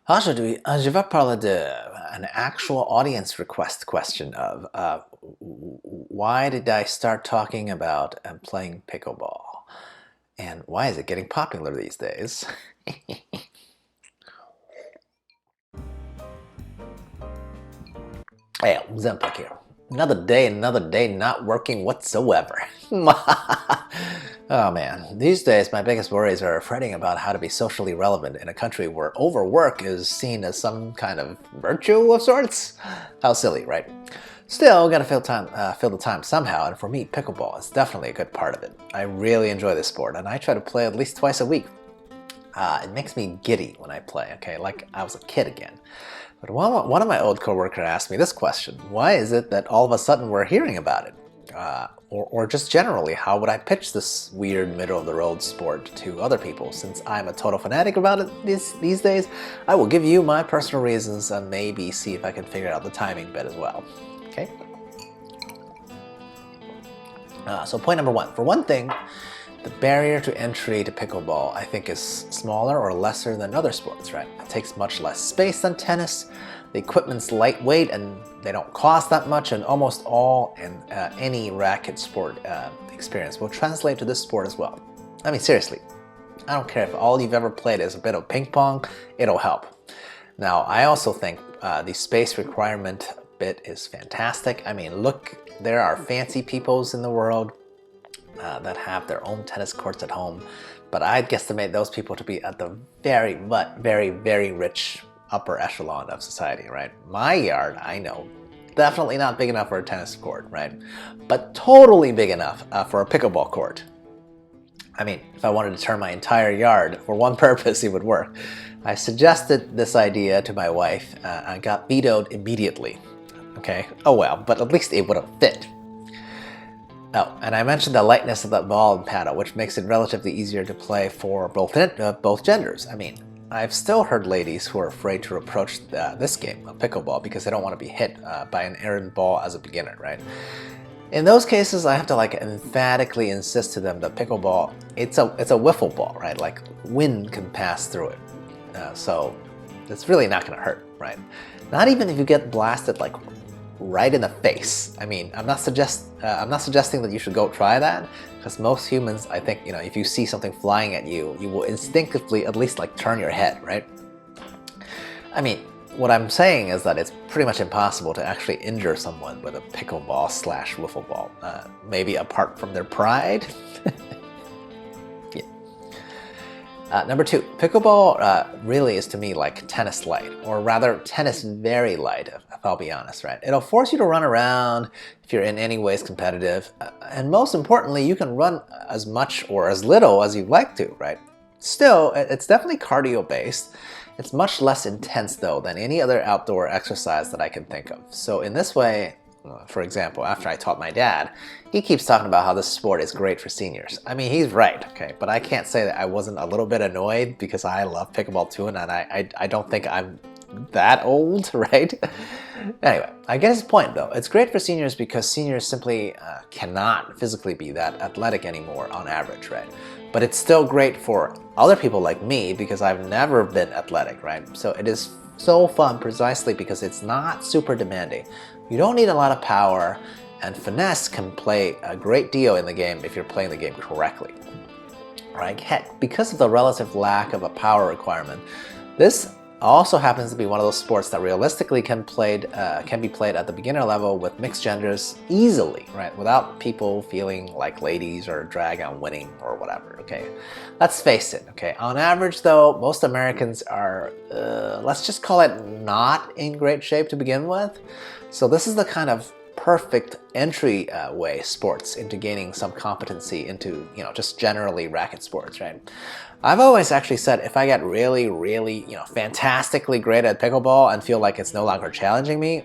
Aujourd'hui, je vais parler de an actual audience request question of why did I start talking about playing pickleball? And why is it getting popular these days? Hey, XenPuck here. Another day not working whatsoever. Oh man, these days my biggest worries are fretting about how to be socially relevant in a country where overwork is seen as some kind of virtue of sorts. How silly, right? Still, gotta fill the time somehow, and for me, pickleball is definitely a good part of it. I really enjoy this sport, and I try to play at least twice a week. It makes me giddy when I play, okay, like I was a kid again. But one of my old coworkers asked me this question: why is it that all of a sudden we're hearing about it? Or just generally, how would I pitch this weird middle-of-the-road sport to other people? Since I'm a total fanatic about it these days, I will give you my personal reasons and maybe see if I can figure out the timing bit as well. Okay? So point number one. For one thing, the barrier to entry to pickleball, I think, is smaller or lesser than other sports, right? It takes much less space than tennis. The equipment's lightweight and they don't cost that much, and almost all and any racket sport experience will translate to this sport as well. I mean, seriously, I don't care if all you've ever played is a bit of ping pong, it'll help. Now, I also think the space requirement bit is fantastic. I mean, look, there are fancy peoples in the world that have their own tennis courts at home, but I'd guesstimate those people to be at the very, very rich upper echelon of society, right? My yard, I know, definitely not big enough for a tennis court, right? But totally big enough for a pickleball court. I mean, if I wanted to turn my entire yard for one purpose, it would work. I suggested this idea to my wife and got vetoed immediately. Okay, oh well, but at least it would have fit. Oh, and I mentioned the lightness of that ball and paddle, which makes it relatively easier to play for both genders. I mean, I've still heard ladies who are afraid to approach this game of pickleball because they don't want to be hit by an errant ball as a beginner, right? In those cases, I have to emphatically insist to them that pickleball, it's a wiffle ball, right? Like wind can pass through it, so it's really not going to hurt, right? Not even if you get blasted right in the face. I mean, I'm not suggesting that you should go try that, because most humans, I think, if you see something flying at you, you will instinctively at least turn your head, right? I mean, what I'm saying is that it's pretty much impossible to actually injure someone with a pickleball / wiffle ball, maybe apart from their pride. Number two, pickleball really is to me like tennis light, or rather tennis very light, if I'll be honest, right? It'll force you to run around if you're in any ways competitive, and most importantly, you can run as much or as little as you'd like to, right? Still, it's definitely cardio-based. It's much less intense, though, than any other outdoor exercise that I can think of. So in this way, for example, after I taught my dad, he keeps talking about how this sport is great for seniors. I mean, he's right, okay, but I can't say that I wasn't a little bit annoyed because I love pickleball too, and I don't think I'm that old, right? Anyway, I get his point though. It's great for seniors because seniors simply cannot physically be that athletic anymore on average, right? But it's still great for other people like me because I've never been athletic, right? So it is so fun precisely because it's not super demanding. You don't need a lot of power, and finesse can play a great deal in the game if you're playing the game correctly. Right? Heck, because of the relative lack of a power requirement, this also happens to be one of those sports that realistically can be played at the beginner level with mixed genders easily, right? Without people feeling like ladies or drag on winning or whatever, okay? Let's face it, okay? On average though, most Americans are, let's just call it not in great shape to begin with. So this is the kind of perfect entryway sports into gaining some competency into, just generally racket sports, right? I've always actually said if I get really, fantastically great at pickleball and feel like it's no longer challenging me,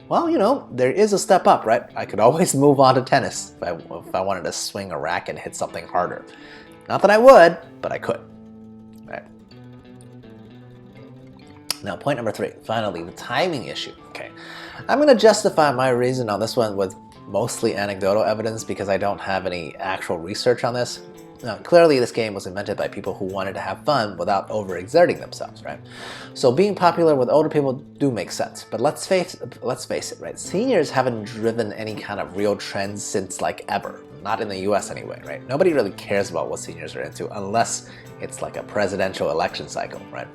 well, there is a step up, right? I could always move on to tennis if I wanted to swing a racket and hit something harder. Not that I would, but I could, right? Now, point number three, finally, the timing issue, okay? I'm going to justify my reason on this one with mostly anecdotal evidence because I don't have any actual research on this. Now, clearly this game was invented by people who wanted to have fun without overexerting themselves, right? So being popular with older people do make sense, but let's face it, right? Seniors haven't driven any kind of real trends since like ever. Not in the US anyway, right? Nobody really cares about what seniors are into unless it's like a presidential election cycle, right?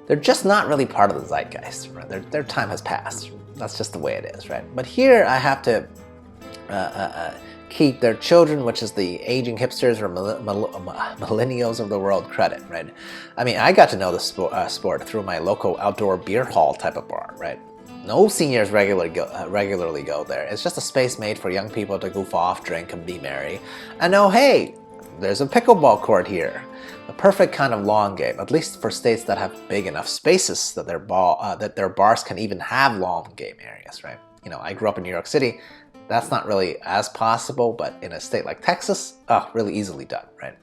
They're just not really part of the zeitgeist, right? Their time has passed. That's just the way it is, right? But here I have to keep their children, which is the aging hipsters or millennials of the world, credit, right? I mean, I got to know the sport through my local outdoor beer hall type of bar, right? No seniors regularly go there. It's just a space made for young people to goof off, drink, and be merry. And oh, hey, there's a pickleball court here. The perfect kind of long game, at least for states that have big enough spaces that their bars can even have long game areas, right? You know, I grew up in New York City. That's not really as possible, but in a state like Texas, really easily done, right?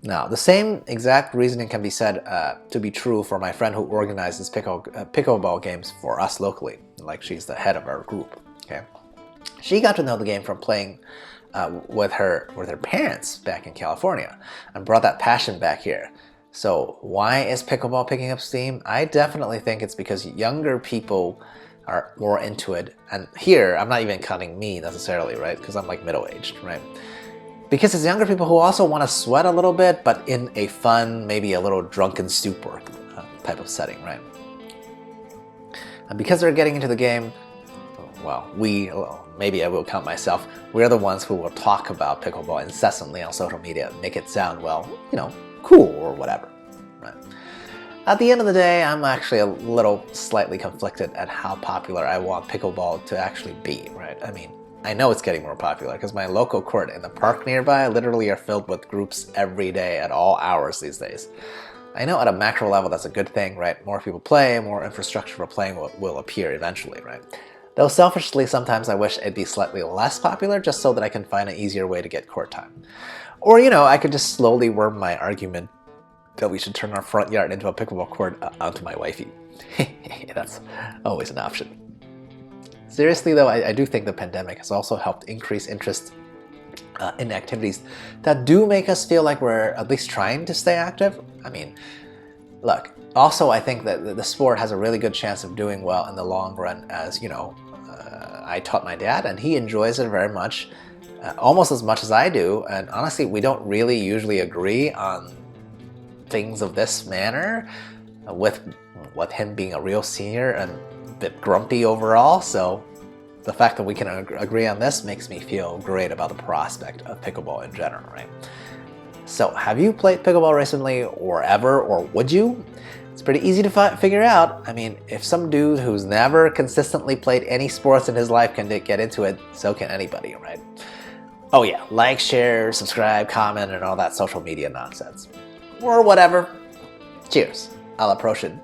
Now, the same exact reasoning can be said to be true for my friend who organizes pickleball games for us locally, like she's the head of our group, okay? She got to know the game from playing with her parents back in California and brought that passion back here. So why is pickleball picking up steam? I definitely think it's because younger people are more into it. And here, I'm not even counting me necessarily, right? Because I'm like middle-aged, right? Because it's younger people who also want to sweat a little bit, but in a fun, maybe a little drunken stupor type of setting, right? And because they're getting into the game, well, maybe I will count myself, we're the ones who will talk about pickleball incessantly on social media and make it sound, well, you know, cool or whatever, right? At the end of the day, I'm actually a little slightly conflicted at how popular I want pickleball to actually be, right? I mean, I know it's getting more popular because my local court in the park nearby literally are filled with groups every day at all hours these days. I know at a macro level that's a good thing, right? More people play, more infrastructure for playing will appear eventually, right? Though selfishly, sometimes I wish it'd be slightly less popular just so that I can find an easier way to get court time. Or, you know, I could just slowly worm my argument that we should turn our front yard into a pickleball court onto my wifey. That's always an option. Seriously though, I do think the pandemic has also helped increase interest in activities that do make us feel like we're at least trying to stay active. I mean, look, also I think that the sport has a really good chance of doing well in the long run, as, you know, I taught my dad and he enjoys it very much, almost as much as I do, and honestly we don't really usually agree on things of this manner, with him being a real senior and bit grumpy overall, so the fact that we can agree on this makes me feel great about the prospect of pickleball in general, right? So have you played pickleball recently or ever, or would you? It's pretty easy to figure out. I mean, if some dude who's never consistently played any sports in his life can get into it, so can anybody, right? Oh yeah, like, share, subscribe, comment, and all that social media nonsense. Or whatever. Cheers. À la prochaine.